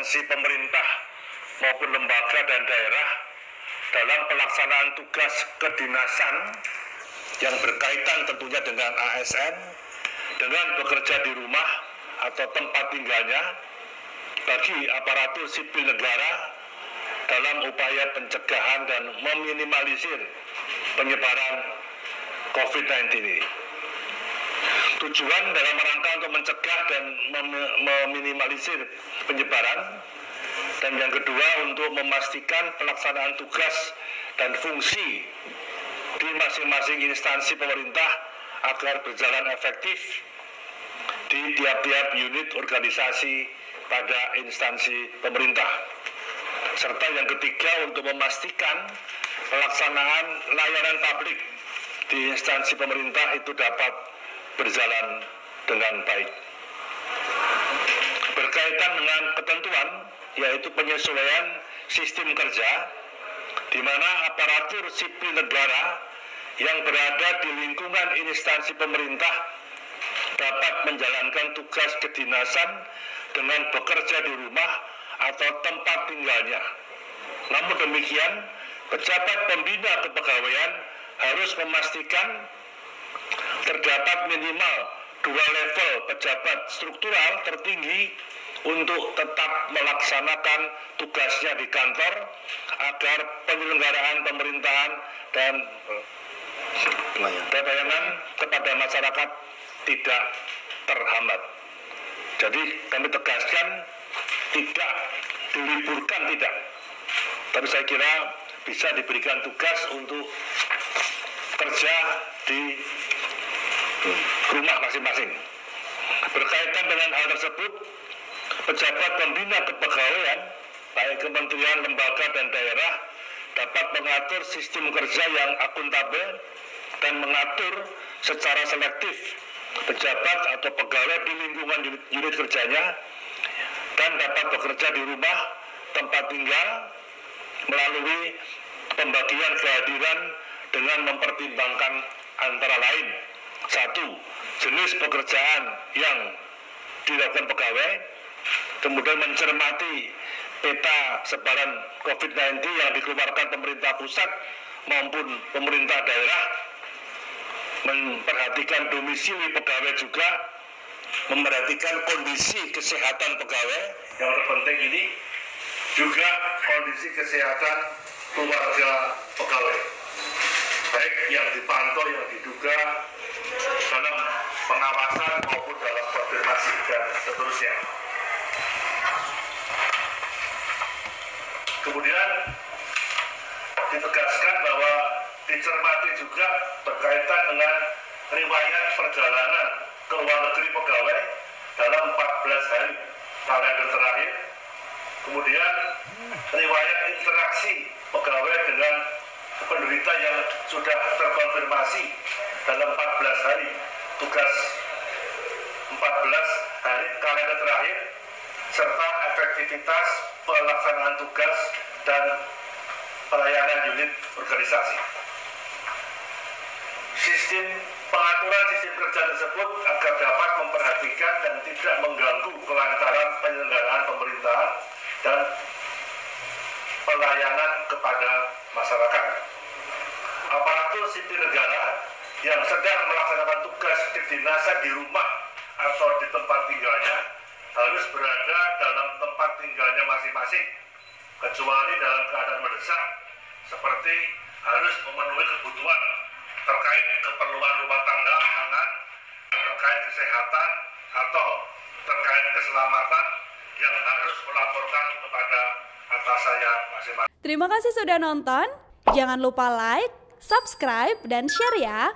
instansi pemerintah maupun lembaga dan daerah dalam pelaksanaan tugas kedinasan yang berkaitan tentunya dengan ASN dengan bekerja di rumah atau tempat tinggalnya bagi aparatur sipil negara dalam upaya pencegahan dan meminimalisir penyebaran COVID-19 ini. Tujuan dalam rangka untuk mencegah dan meminimalisir penyebaran, dan yang kedua untuk memastikan pelaksanaan tugas dan fungsi di masing-masing instansi pemerintah agar berjalan efektif di tiap-tiap unit organisasi pada instansi pemerintah. Serta yang ketiga untuk memastikan pelaksanaan layanan publik di instansi pemerintah itu dapat berjalan dengan baik. Berkaitan dengan ketentuan yaitu penyesuaian sistem kerja di mana aparatur sipil negara yang berada di lingkungan instansi pemerintah dapat menjalankan tugas kedinasan dengan bekerja di rumah atau tempat tinggalnya. Namun demikian, pejabat pembina kepegawaian harus memastikan terdapat minimal 2 level pejabat struktural tertinggi untuk tetap melaksanakan tugasnya di kantor agar penyelenggaraan pemerintahan dan pelayanan kepada masyarakat tidak terhambat. Jadi kami tegaskan tidak diliburkan, tidak. Tapi saya kira bisa diberikan tugas untuk kerja di rumah masing-masing. Berkaitan dengan hal tersebut, pejabat pembina kepegawaian, baik kementerian, lembaga, dan daerah dapat mengatur sistem kerja yang akuntabel dan mengatur secara selektif pejabat atau pegawai di lingkungan unit kerjanya dan dapat bekerja di rumah tempat tinggal melalui pembagian kehadiran dengan mempertimbangkan antara lain: 1. Jenis pekerjaan yang dilakukan pegawai, kemudian mencermati peta sebaran COVID-19 yang dikeluarkan pemerintah pusat maupun pemerintah daerah, memperhatikan domisili pegawai juga, memperhatikan kondisi kesehatan pegawai, yang terpenting ini juga kondisi kesehatan keluarga pegawai, baik yang dipantau, yang diduga dalam pengawasan maupun dalam konfirmasi dan seterusnya. Kemudian ditegaskan bahwa dicermati juga berkaitan dengan riwayat perjalanan ke luar negeri pegawai dalam 14 hari kalender terakhir, kemudian riwayat interaksi pegawai dengan penderita yang sudah terkonfirmasi dalam 14 hari tugas 14 hari kalender terakhir, serta efektivitas pelaksanaan tugas dan pelayanan unit organisasi. Pengaturan sistem kerja tersebut agar dapat memperhatikan dan tidak mengganggu kelancaran penyelenggaraan pemerintahan dan pelayanan kepada masyarakat. Aparatur sipil negara yang sedang melaksanakan tugas kedinasan di rumah atau di tempat tinggalnya harus berada dalam tempat tinggalnya masing-masing, kecuali dalam keadaan mendesak seperti harus memenuhi kebutuhan terkait keperluan rumah tangga, pangan, terkait kesehatan, atau terkait keselamatan yang harus melaporkan kepada atasannya masing-masing. Terima kasih sudah nonton. Jangan lupa like, subscribe, dan share ya.